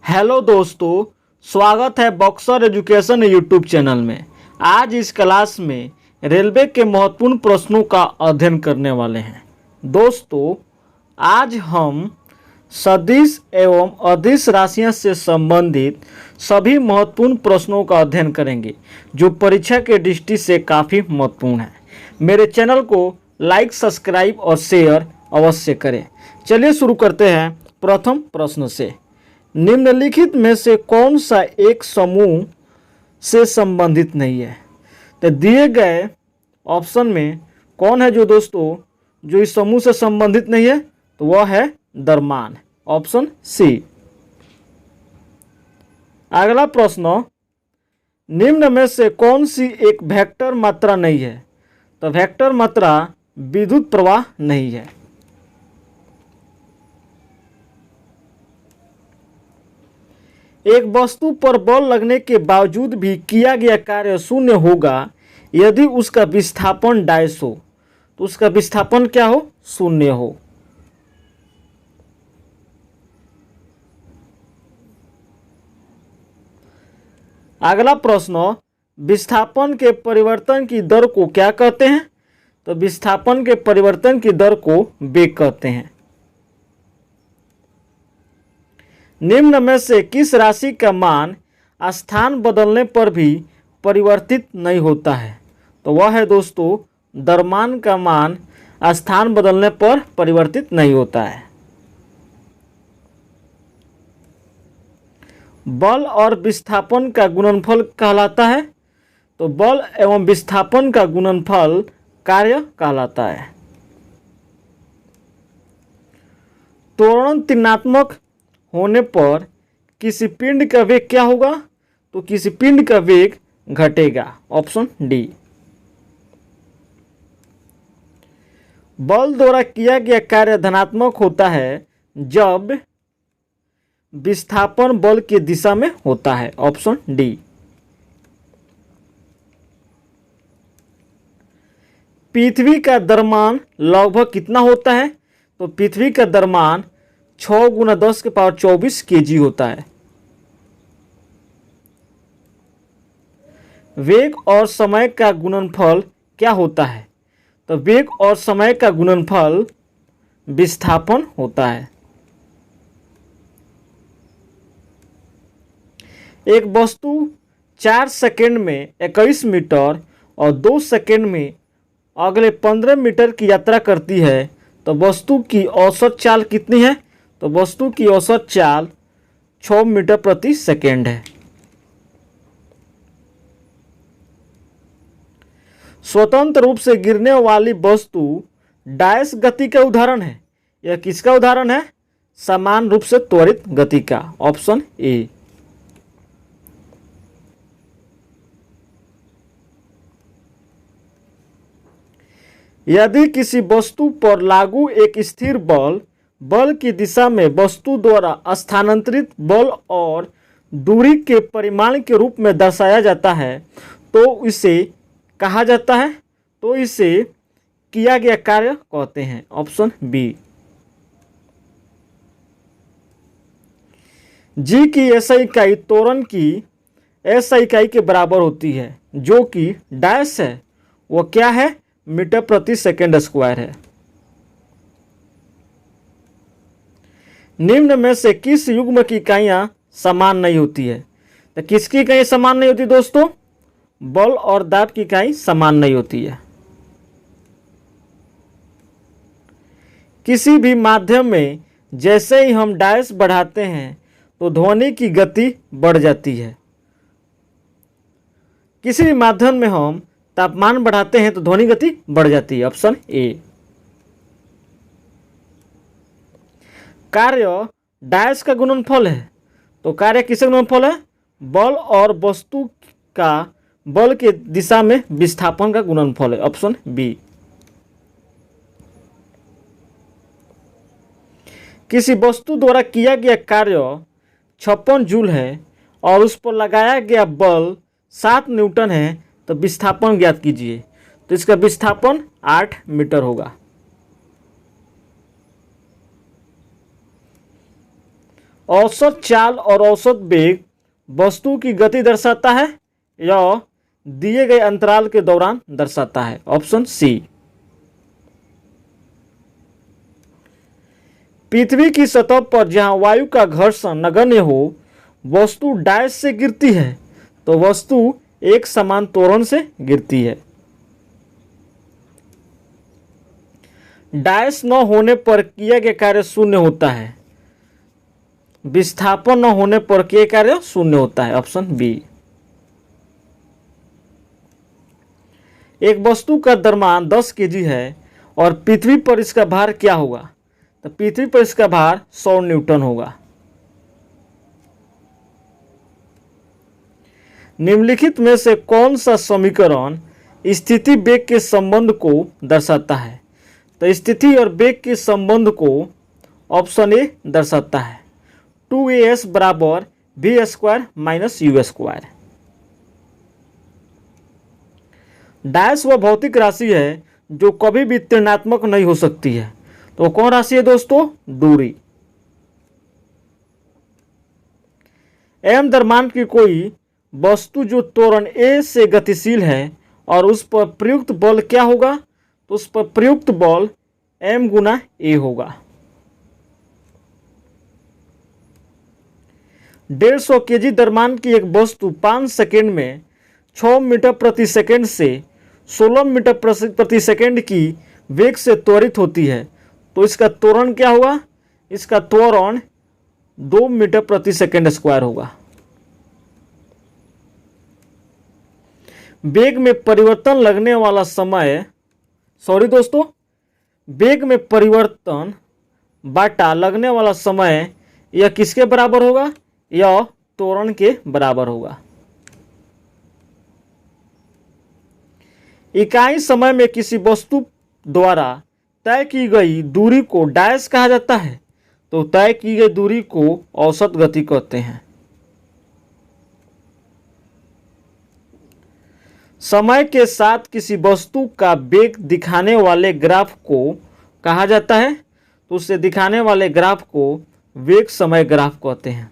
Hello दोस्तों, स्वागत है बॉक्सर एजुकेशन यूट्यूब चैनल में। आज इस क्लास में रेलवे के महत्वपूर्ण प्रश्नों का अध्ययन करने वाले हैं। दोस्तों, आज हम सदिश एवं अदिश राशियों से संबंधित सभी महत्वपूर्ण प्रश्नों का अध्ययन करेंगे जो परीक्षा के दृष्टि से काफ़ी महत्वपूर्ण है। मेरे चैनल को लाइक, सब्सक्राइब और शेयर अवश्य करें। चलिए शुरू करते हैं प्रथम प्रश्न से। निम्नलिखित में से कौन सा एक समूह से संबंधित नहीं है? तो दिए गए ऑप्शन में कौन है जो दोस्तों जो इस समूह से संबंधित नहीं है? तो वह है द्रव्यमान, ऑप्शन सी। अगला प्रश्न, निम्न में से कौन सी एक वेक्टर मात्रा नहीं है? तो वेक्टर मात्रा विद्युत प्रवाह नहीं है। एक वस्तु पर बल लगने के बावजूद भी किया गया कार्य शून्य होगा यदि उसका विस्थापन डैश हो। तो उसका विस्थापन क्या हो? शून्य हो। अगला प्रश्न, विस्थापन के परिवर्तन की दर को क्या कहते हैं? तो विस्थापन के परिवर्तन की दर को वेग कहते हैं। निम्न में से किस राशि का मान स्थान बदलने पर भी परिवर्तित नहीं होता है? तो वह है दोस्तों द्रव्यमान का मान स्थान बदलने पर परिवर्तित नहीं होता है। बल और विस्थापन का गुणनफल कहलाता है। तो बल एवं विस्थापन का गुणनफल कार्य कहलाता है। त्वरण ऋणात्मक होने पर किसी पिंड का वेग क्या होगा? तो किसी पिंड का वेग घटेगा, ऑप्शन डी। बल द्वारा किया गया कार्य धनात्मक होता है जब विस्थापन बल की दिशा में होता है, ऑप्शन डी। पृथ्वी का द्रव्यमान लगभग कितना होता है? तो पृथ्वी का द्रव्यमान 6 × 10⁻24 kg होता है। वेग और समय का गुणनफल क्या होता है? तो वेग और समय का गुणनफल विस्थापन होता है। एक वस्तु 4 सेकंड में 21 मीटर और 2 सेकंड में अगले 15 मीटर की यात्रा करती है तो वस्तु की औसत चाल कितनी है? तो वस्तु की औसत चाल 6 मीटर प्रति सेकंड है। स्वतंत्र रूप से गिरने वाली वस्तु डैश गति का उदाहरण है। यह किसका उदाहरण है? समान रूप से त्वरित गति का, ऑप्शन ए। यदि किसी वस्तु पर लागू एक स्थिर बल की दिशा में वस्तु द्वारा स्थानांतरित बल और दूरी के परिमाण के रूप में दर्शाया जाता है तो इसे कहा जाता है? तो इसे किया गया कार्य कहते हैं, ऑप्शन बी। जी की एसआई इकाई त्वरण की एसआई इकाई के बराबर होती है जो कि डैश है, वो क्या है? मीटर प्रति सेकंड स्क्वायर है। निम्न में से किस युग्म की इकाइयां समान नहीं होती है? तो किसकी इकाई समान नहीं होती दोस्तों? बल और दाब की इकाई समान नहीं होती है। किसी भी माध्यम में जैसे ही हम डैश बढ़ाते हैं तो ध्वनि की गति बढ़ जाती है। किसी भी माध्यम में हम तापमान बढ़ाते हैं तो ध्वनि गति बढ़ जाती है, ऑप्शन ए। कार्य डैश का गुणनफल है। तो कार्य किसका गुणनफल है? बल और वस्तु का बल के दिशा में विस्थापन का गुणनफल है, ऑप्शन बी। किसी वस्तु द्वारा किया गया कार्य 56 जूल है और उस पर लगाया गया बल 7 न्यूटन है तो विस्थापन ज्ञात कीजिए। तो इसका विस्थापन 8 मीटर होगा। औसत चाल और औसत वेग वस्तु की गति दर्शाता है या दिए गए अंतराल के दौरान दर्शाता है? Option C. पृथ्वी की सतह पर जहां वायु का घर्षण नगण्य हो वस्तु डैश से गिरती है तो वस्तु एक समान त्वरण से गिरती है। डैश न होने पर किया गया कार्य शून्य होता है, विस्थापन न होने पर किया कार्य शून्य होता है। Option B. एक वस्तु का द्रव्यमान 10 केजी है और पृथ्वी पर इसका भार क्या होगा? तो पृथ्वी पर इसका भार 100 न्यूटन होगा। निम्नलिखित में से कौन सा समीकरण स्थिति वेग के संबंध को दर्शाता है? तो स्थिति और वेग के संबंध को ऑप्शन ए दर्शाता है, 2as बराबर v square minus u square. Dash वह भौतिक राशि है जो कभी भी ऋणात्मक नहीं हो सकती है। तो कौन राशि है दोस्तों? दूरी। m द्रव्यमान की कोई वस्तु जो त्वरण a से गतिशील है और उस पर प्रयुक्त बल क्या होगा? तो उस पर प्रयुक्त बल m गुना a होगा। 150 केजी द्रव्यमान की एक वस्तु 5 सेकेंड में 6 मीटर प्रति सेकेंड से 16 मीटर प्रति सेकेंड की वेग से त्वरित होती है तो इसका त्वरण क्या होगा? इसका त्वरण 2 मीटर प्रति सेकेंड स्क्वायर होगा। वेग में परिवर्तन लगने वाला समय वेग में परिवर्तन बाटा लगने वाला समय यह किसके बराबर होगा? यह त्वरण के बराबर होगा। इकाई समय में किसी वस्तु द्वारा तय की गई दूरी को डैश कहा जाता है तो तय की गई दूरी को औसत गति कहते हैं। समय के साथ किसी वस्तु का वेग दिखाने वाले ग्राफ को कहा जाता है तो उसे दिखाने वाले ग्राफ को वेग समय ग्राफ कहते हैं।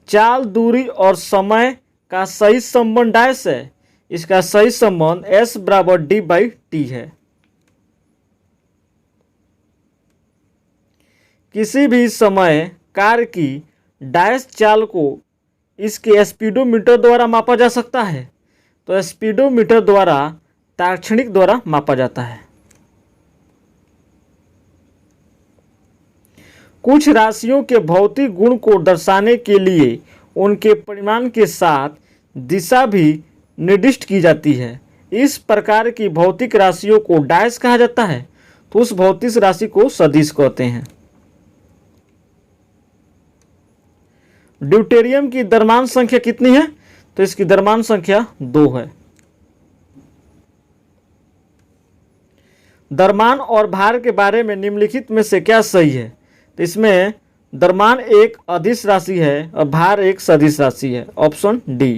चाल, दूरी और समय का सही संबंध डैश है। इसका सही संबंध s बराबर d/t है। किसी भी समय कार्य की डैश चाल को इसके स्पीडोमीटर द्वारा मापा जा सकता है तो स्पीडोमीटर द्वारा ताक्षणिक द्वारा मापा जाता है। कुछ राशियों के भौतिक गुण को दर्शाने के लिए उनके परिमाण के साथ दिशा भी निर्दिष्ट की जाती है। इस प्रकार की भौतिक राशियों को डैश कहा जाता है तो उस भौतिक राशि को सदिश कहते हैं। ड्यूटेरियम की द्रव्यमान संख्या कितनी है? तो इसकी द्रव्यमान संख्या 2 है। द्रव्यमान और भार के बारे में निम्नलिखित में से क्या सही है? तो इसमें द्रव्यमान एक अदिश राशि है और भार एक सदिश राशि है। Option D.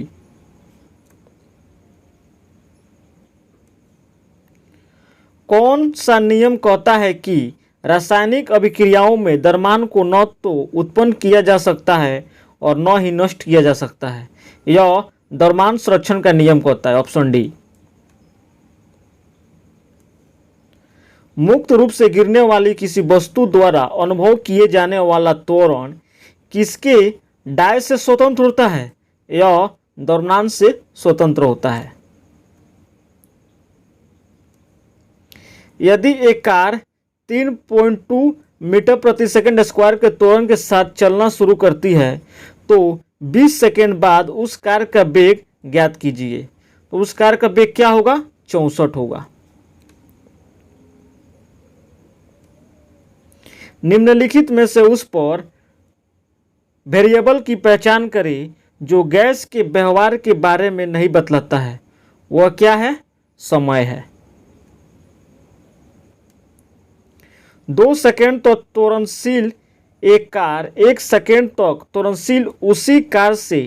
कौन सा नियम कहता है कि रासायनिक अभिक्रियाओं में द्रव्यमान को न तो उत्पन्न किया जा सकता है और न ही नष्ट किया जा सकता है? यह द्रव्यमान संरक्षण का नियम कहता है। Option D. मुक्त रूप से गिरने वाली किसी वस्तु द्वारा अनुभव किए जाने वाला त्वरण किसके डैश से स्वतंत्र होता है? यह द्रव्यमान से स्वतंत्र होता है। यदि एक कार 3.2 मीटर प्रति सेकंड स्क्वायर के त्वरण के साथ चलना शुरू करती है तो 20 सेकंड बाद उस कार का वेग ज्ञात कीजिए। तो उस कार का वेग क्या होगा? 64 होगा। निम्नलिखित में से उस पर वेरिएबल की पहचान करें जो गैस के व्यवहार के बारे में नहीं बतलाता है। वह क्या है? समय है। 2 सेकेंड तक त्वरणशील एक कार 1 सेकेंड तक त्वरणशील उसी कार से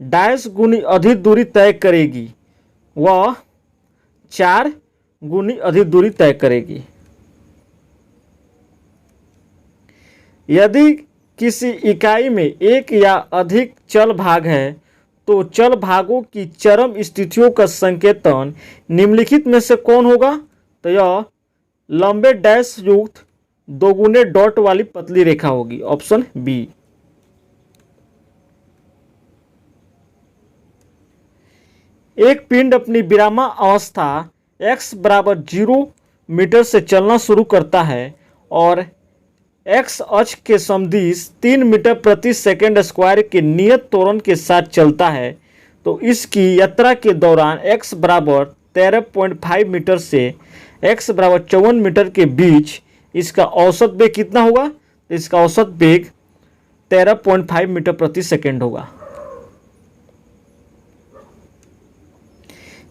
डैश गुनी अधिक दूरी तय करेगी। वह 4 गुनी अधिक दूरी तय करेगी। यदि किसी इकाई में एक या अधिक चल भाग है तो चल भागों की चरम स्थितियों का संकेतन निम्नलिखित में से कौन होगा? तो यह लंबे डैश युक्त दोगुने डॉट वाली पतली रेखा होगी, ऑप्शन बी। एक पिंड अपनी विरामावस्था x बराबर 0 मीटर से चलना शुरू करता है और x अक्ष के समदिश 3 मीटर प्रति सेकंड स्क्वायर के नियत त्वरण के साथ चलता है, तो इसकी यात्रा के दौरान x बराबर 13.5 मीटर से x बराबर 54 मीटर के बीच इसका औसत वेग कितना होगा? तो इसका औसत वेग 13.5 मीटर प्रति सेकंड होगा।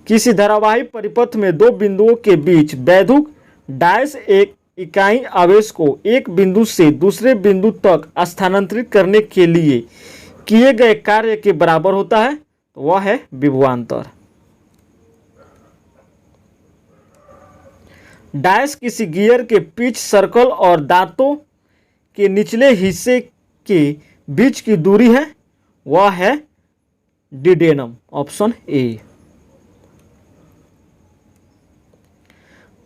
किसी धारावाही परिपथ में दो बिंदुओं के बीच वैद्युत डैश एक इकाई आवेश को एक बिंदु से दूसरे बिंदु तक स्थानांतरित करने के लिए किए गए कार्य के बराबर होता है, तो वह है विभवांतर। डैश किसी गियर के पिच सर्कल और दांतों के निचले हिस्से के बीच की दूरी है, वह है डिडेनम, ऑप्शन ए।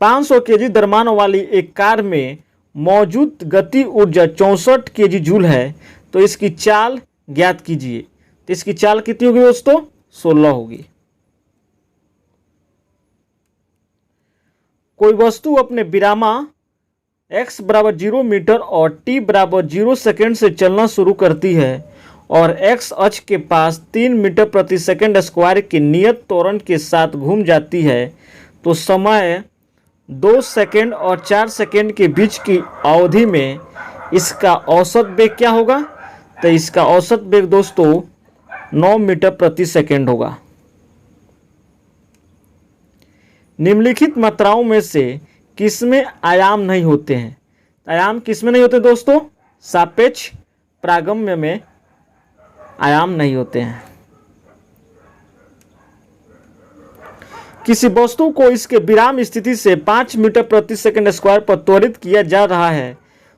500 केजी द्रव्यमान वाली एक कार में मौजूद गति ऊर्जा 64 केजी जूल है, तो इसकी चाल ज्ञात कीजिए। तो इसकी चाल कितनी होगी दोस्तों? 16 होगी। कोई वस्तु अपने विरामा x बराबर 0 मीटर और t बराबर 0 सेकेंड से चलना शुरू करती है और x अक्ष के पास 3 मीटर प्रति सेकंड स्क्वायर के नियत त्वरण के साथ घूम जाती है, तो समय 2 सेकेंड और 4 सेकेंड के बीच की अवधि में इसका औसत वेग क्या होगा? तो इसका औसत वेग दोस्तों 9 मीटर प्रति सेकंड होगा। निम्नलिखित मात्राओं में से किसमें आयाम नहीं होते हैं? आयाम किसमें नहीं होते दोस्तों? सापेक्ष प्रागम्य में आयाम नहीं होते हैं। किसी वस्तु को इसके विराम स्थिति से 5 मीटर प्रति सेकंड स्क्वायर पर त्वरित किया जा रहा है,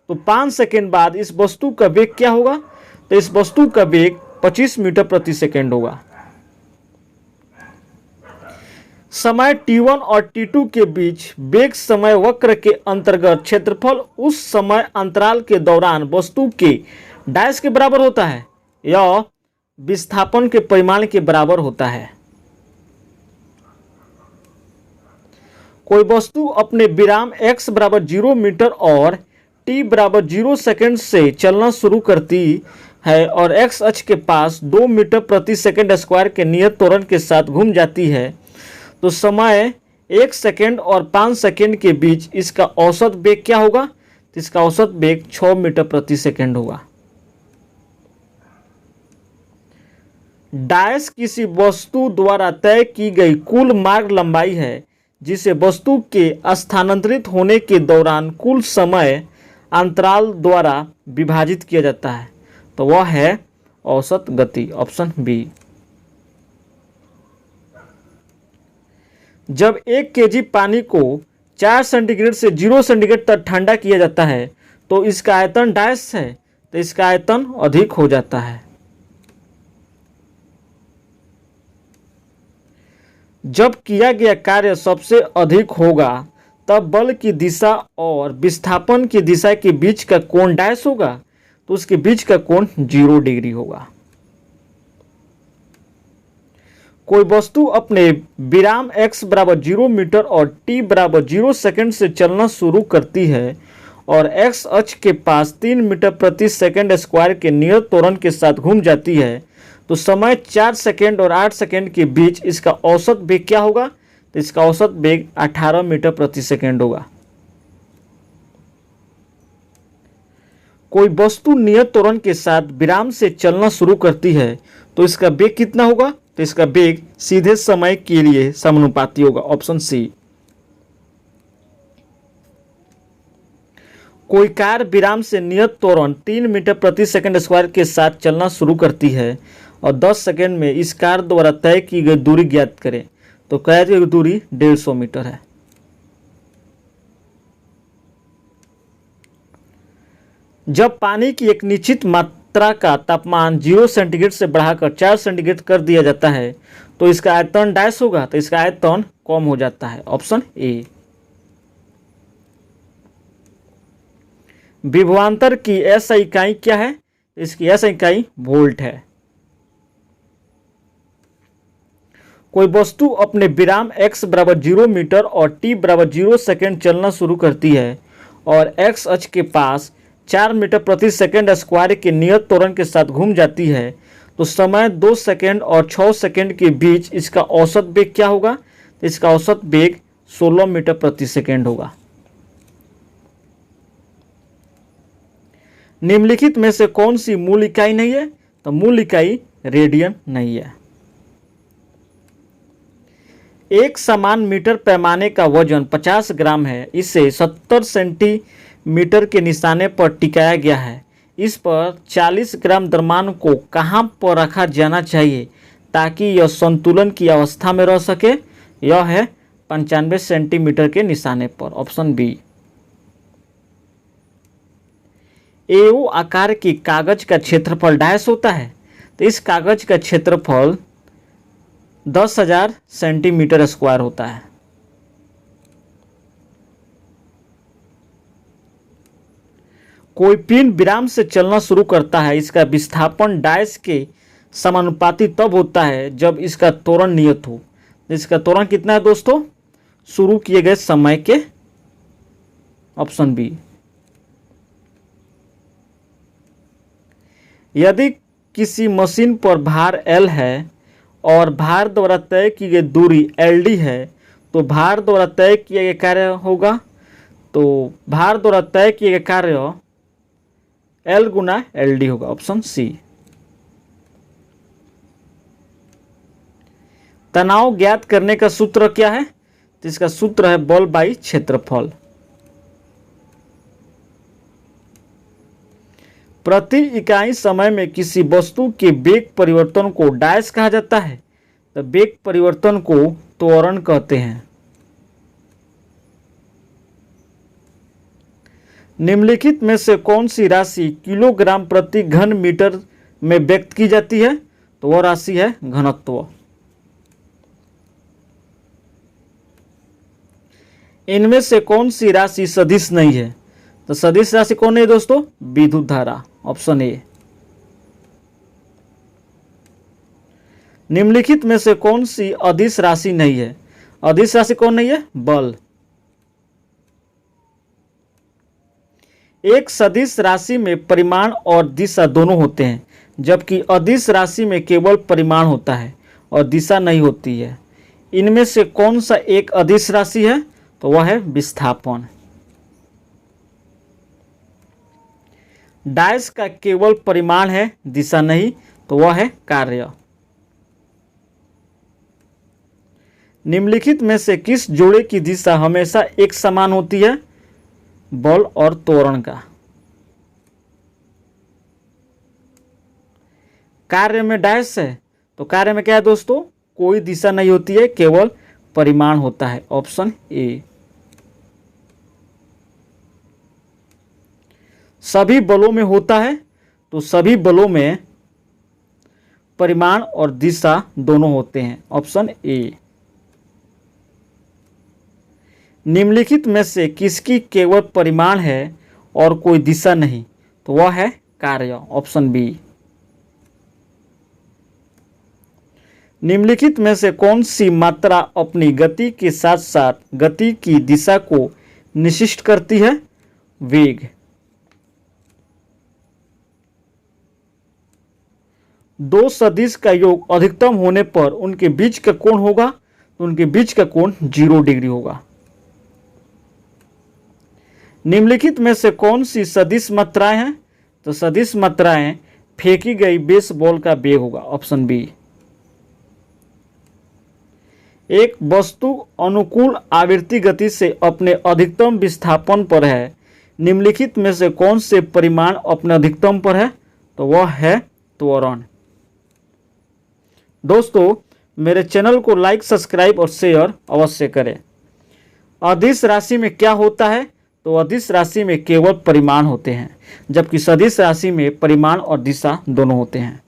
तो 5 सेकंड बाद इस वस्तु का वेग क्या होगा? तो इस वस्तु का वेग 25 मीटर प्रति सेकंड होगा। समय t1 और t2 के बीच वेग समय वक्र के अंतर्गत क्षेत्रफल उस समय अंतराल के दौरान वस्तु के डैश के बराबर होता है, यह विस्थापन के परिमाण के बराबर होता है। कोई वस्तु अपने विराम x बराबर 0 मीटर और t बराबर 0 सेकंड से चलना शुरू करती है और x अक्ष के पास 2 मीटर प्रति सेकंड स्क्वायर के नियत त्वरण के साथ घूम जाती है, तो समय 1 सेकंड और 5 सेकंड के बीच इसका औसत वेग क्या होगा? तो इसका औसत वेग 6 मीटर प्रति सेकंड होगा। डैश किसी वस्तु द्वारा तय की गई कुल मार्ग लंबाई है, जिसे वस्तु के स्थानांतरित होने के दौरान कुल समय अंतराल द्वारा विभाजित किया जाता है, तो वह है औसत गति, ऑप्शन बी। जब 1 केजी पानी को 4 सेंटीग्रेड से 0 सेंटीग्रेड तक ठंडा किया जाता है, तो इसका आयतन डैश है, तो इसका आयतन अधिक हो जाता है। जब किया गया कार्य सबसे अधिक होगा, तब बल की दिशा और विस्थापन की दिशा के बीच का कोण डैश होगा, तो उसके बीच का कोण 0 डिग्री होगा। कोई वस्तु अपने विराम x बराबर 0 मीटर और t बराबर 0 सेकंड से चलना शुरू करती है और x अक्ष के पास 3 मीटर प्रति सेकंड स्क्वायर के नियत त्वरण के साथ घूम जाती है, तो समय 4 सेकंड और 8 सेकंड के बीच इसका औसत वेग क्या होगा? तो इसका औसत वेग 18 मीटर प्रति सेकंड होगा। कोई वस्तु नियत त्वरण के साथ विराम से चलना शुरू करती है, तो इसका वेग कितना होगा? तो इसका वेग सीधे समय के लिए समानुपाती होगा, ऑप्शन सी। कोई कार विराम से नियत त्वरण 3 मीटर प्रति सेकंड स्क्वायर के साथ चलना शुरू करती है और 10 सेकंड में इस कार द्वारा तय की गई दूरी ज्ञात करें, तो कार की दूरी 150 मीटर है। जब पानी की एक निश्चित मात्रा का तापमान 0 सेंटीग्रेड से बढ़ाकर 4 सेंटीग्रेड कर दिया जाता है तो इसका आयतन डैश होगा, तो इसका आयतन कम हो जाता है। Option A. विभवांतर की SI इकाई क्या है? इसकी SI इकाई वोल्ट है। कोई वस्तु अपने विराम x बराबर 0 मीटर और t बराबर 0 सेकेंड चलना शुरू करती है और x अक्ष के पास 4 मीटर प्रति सेकेंड स्क्वायर के नियत त्वरण के साथ घूम जाती है तो समय 2 सेकेंड और 6 सेकेंड के बीच इसका औसत वेग क्या होगा? तो इसका औसत वेग 16 मीटर प्रति सेकेंड होगा। निम्नलिखित में से कौन सी मूल इकाई नहीं है? तो मूल इकाई रेडियन नहीं है। एक समान मीटर पैमाने का वजन 50 ग्राम है। इसे 70 सेंटीमीटर के निशाने पर टिकाया गया है। इस पर 40 ग्राम द्रव्यमान को कहाँ पर रखा जाना चाहिए ताकि यह संतुलन की अवस्था में रह सके? यह है 95 सेंटीमीटर के निशाने पर। Option B. A0 आकार की कागज का क्षेत्रफल डैश होता है, तो इस कागज का क्षेत्रफल 10,000 सेंटीमीटर स्क्वायर होता है। कोई पिंड विराम से चलना शुरू करता है, इसका विस्थापन डैश के समानुपाती तब होता है जब इसका त्वरण नियत हो। इसका त्वरण कितना है दोस्तों? शुरू किए गए समय के। Option B. यदि किसी मशीन पर भार L है और भार द्वारा तय की गई दूरी LD है तो भार द्वारा तय किया गया कार्य होगा, तो भार द्वारा तय किया गया कार्य L गुना LD होगा। Option C. तनाव ज्ञात करने का सूत्र क्या है? तो इसका सूत्र है बल बाई क्षेत्रफल। प्रति इकाई समय में किसी वस्तु के वेग परिवर्तन को डैश कहा जाता है, तो वेग परिवर्तन को त्वरण कहते हैं। निम्नलिखित में से कौन सी राशि किलोग्राम प्रति घन मीटर में व्यक्त की जाती है? तो वह राशि है घनत्व। इनमें से कौन सी राशि सदिश नहीं है? तो सदिश राशि कौन है दोस्तों? विद्युत धारा। Option A. निम्नलिखित में से कौन सी अदिश राशि नहीं है? अदिश राशि कौन नहीं है? बल। एक सदिश राशि में परिमाण और दिशा दोनों होते हैं, जबकि अदिश राशि में केवल परिमाण होता है और दिशा नहीं होती है। इनमें से कौन सा एक अदिश राशि है? तो वह है विस्थापन। डैश का केवल परिमाण है, दिशा नहीं, तो वह है कार्य। निम्नलिखित में से किस जोड़े की दिशा हमेशा एक समान होती है? बल और त्वरण का। कार्य में डैश है, तो कार्य में क्या है दोस्तों? कोई दिशा नहीं होती है, केवल परिमाण होता है। Option A. सभी बलों में होता है, तो सभी बलों में परिमाण और दिशा दोनों होते हैं। Option A. निम्नलिखित में से किसकी केवल परिमाण है और कोई दिशा नहीं? तो वह है कार्य। Option B. निम्नलिखित में से कौन सी मात्रा अपनी गति के साथ साथ गति की दिशा को निश्चित करती है? वेग। दो सदिश का योग अधिकतम होने पर उनके बीच का कोण होगा, तो उनके बीच का कोण 0 डिग्री होगा। निम्नलिखित में से कौन सी सदिश मात्राएं हैं? तो सदिश मात्राएं फेंकी गई बेसबॉल का वेग होगा। Option B. एक वस्तु अनुकूल आवृत्ति गति से अपने अधिकतम विस्थापन पर है। निम्नलिखित में से कौन से परिमाण अपने अधिकतम पर है? तो वह है त्वरण। दोस्तों, मेरे चैनल को लाइक, सब्सक्राइब और शेयर अवश्य करें। अदिश राशि में क्या होता है? तो अदिश राशि में केवल परिमाण होते हैं, जबकि सदिश राशि में परिमाण और दिशा दोनों होते हैं।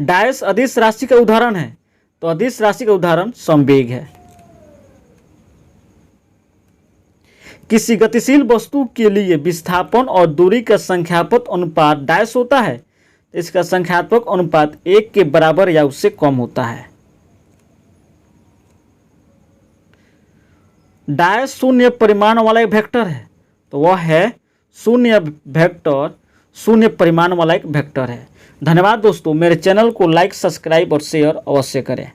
डैश अदिश राशि का उदाहरण है, तो अदिश राशि का उदाहरण संवेग है। किसी गतिशील वस्तु के लिए विस्थापन और दूरी का संख्यात्मक अनुपात डैश होता है, तो इसका संख्यात्मक अनुपात 1 के बराबर या उससे कम होता है। डैश शून्य परिमाण वाला एक वेक्टर है, तो वह है शून्य वेक्टर, शून्य परिमाण वाला एक वेक्टर है। धन्यवाद दोस्तों, मेरे चैनल को लाइक, सब्सक्राइब और शेयर अवश्य करें।